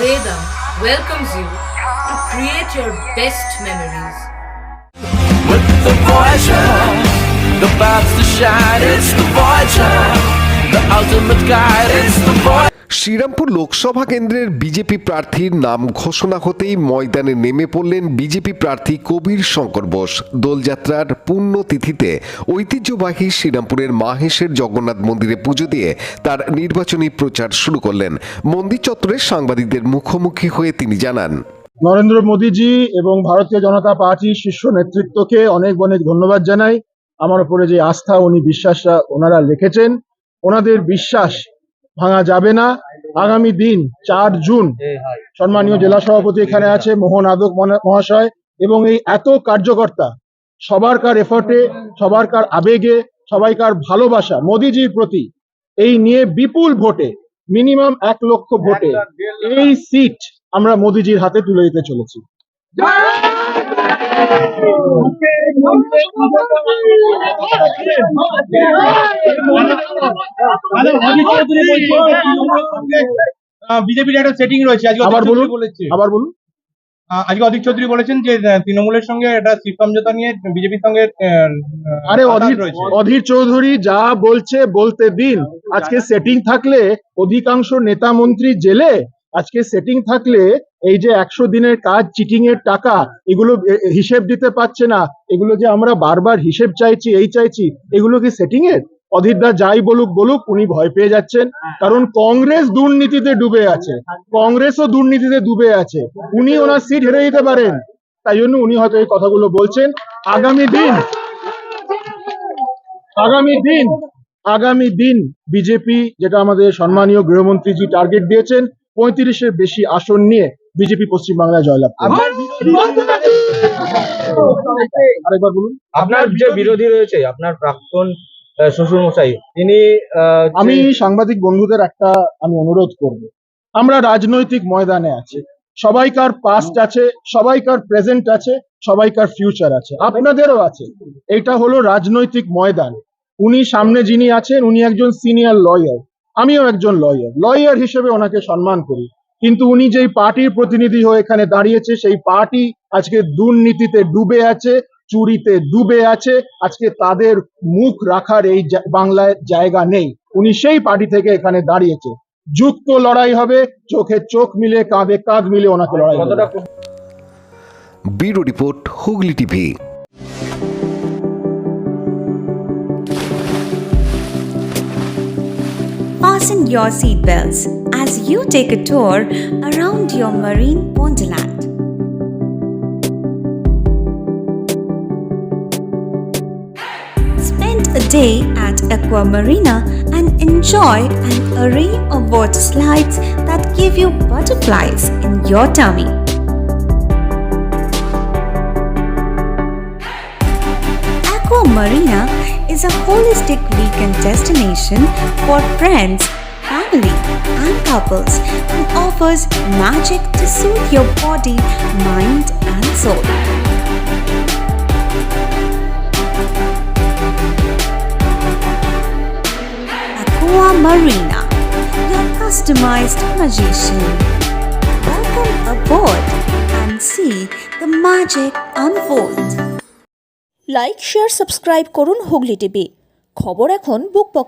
Vedam welcomes you to create your best memories. With the Voyager, the paths to shine, it's the Voyager, the ultimate guide, it's the Voyager. Serampore Lok Sabha কেন্দ্রের BJP প্রার্থীর নাম ঘোষণা হতেই ময়দানে নেমে পড়লেন BJP প্রার্থী কবির শঙ্কর বোস। দোলযাত্রার পুণ্যতিথিতে ঐতিহ্যবাহী শ্রীরামপুরের মাহেশের জগন্নাথ মন্দিরে পুজো দিয়ে তার নির্বাচনী প্রচার শুরু করলেন। মন্দির চত্বরে সাংবাদিকদের মুখোমুখি হয়ে তিনি জানান, নরেন্দ্র মোদীজি এবং ভারতীয় জনতা পার্টির শীর্ষ নেতৃত্বকে অনেক অনেক ধন্যবাদ জানাই। আমার উপরে যে আস্থা উনি বিশ্বাসটা ওনারা রেখেছেন, ওনাদের বিশ্বাস ভাঙা যাবে না। আগামী দিন ৪ জুন সম্মানীয় জেলা সভাপতি এখানে আছে মোহন আদক মহাশয় এবং এই এত কার্যকর্তা সবারকার এফর্টে, সবারকার আবেগে, সবাইকার ভালোবাসা মোদীজির প্রতি এই নিয়ে বিপুল ভোটে, মিনিমাম ১ লক্ষ ভোটে এই সিট আমরা মোদীজির হাতে তুলে দিতে চলেছি। বিজেপির একটা সেটিং রয়েছে, আবার বলুন। আজকে অধীর চৌধুরী বলেছেন যে তৃণমূলের সঙ্গে একটা সিট সমঝোতা নিয়ে বিজেপির সঙ্গে আরে অধীর চৌধুরী যা বলছে বলতে দিন। আজকে সেটিং থাকলে অধিকাংশ নেতা মন্ত্রী জেলে, আজকে সেটিং থাকলে এই যে ১০০ দিনের কাজ, চিটিং এর টাকা, এগুলো হিসেব দিতে পারছে না, এগুলো যে আমরা বারবার হিসেব চাইছি, এই চাইছি, এগুলো কি সেটিং এর? অধীরদা যাই বলুক উনি ভয় পেয়ে যাচ্ছেন, কারণ কংগ্রেস দুর্নীতিতে ডুবে আছে, কংগ্রেসও দুর্নীতিতে ডুবে আছে। উনি ওনার সিট হেরে দিতে পারেন, তাই জন্য উনি হয়তো এই কথাগুলো বলছেন। আগামী দিন বিজেপি, যেটা আমাদের সম্মানীয় গৃহমন্ত্রীজি টার্গেট দিয়েছেন, ৩৫-এর বেশি আসন নিয়ে বিজেপি পশ্চিমবাংলায় জয়লাভ করবে। আরেকবার বলুন। আপনার যে বিরোধী রয়েছে, আপনার প্রাক্তন শ্বশুর মশাই, তিনি আমি সাংবাদিক বন্ধুদের আমি অনুরোধ করব, আমরা রাজনৈতিক ময়দানে আছি, সবাইকার পাস্ট আছে, সবাইকার প্রেজেন্ট আছে, সবাইকার ফিউচার আছে, আপনাদেরও আছে। এটা হলো রাজনৈতিক ময়দান। উনি সামনে যিনি আছেন, উনি একজন সিনিয়র লয়ার, আমিও একজন লয়ার হিসেবে ওনাকে সম্মান করি, কিন্তু উনি যেই পার্টির প্রতিনিধি হয়ে এখানে দাঁড়িয়েছে, সেই পার্টি আজকে দুর্নীতিতে ডুবে আছে, চুরিতে ডুবে আছে। আজকে তাদের মুখ রাখার এই বাংলায় জায়গা নেই। উনি সেই পার্টি থেকে এখানে দাঁড়িয়েছে। যুক্ত লড়াই হবে, চোখে চোখ মিলে, কাঁধে কাঁধ মিলে ওনাকে লড়াই হবে। Bureau report, Hooghly TV. Fasten your seatbelts as you take a tour around your marine wonderland. Spend a day at Aqua Marina and enjoy an array of water slides that give you butterflies in your tummy. Aqua Marina is a holistic weekend destination for friends, family, and couples and offers magic to soothe your body, mind, and soul. Aqua Marina, your customized magician. Welcome aboard and see the magic unfold. Like, share, subscribe করুন Hooghly TV. খবর এখন বুক পকেটে।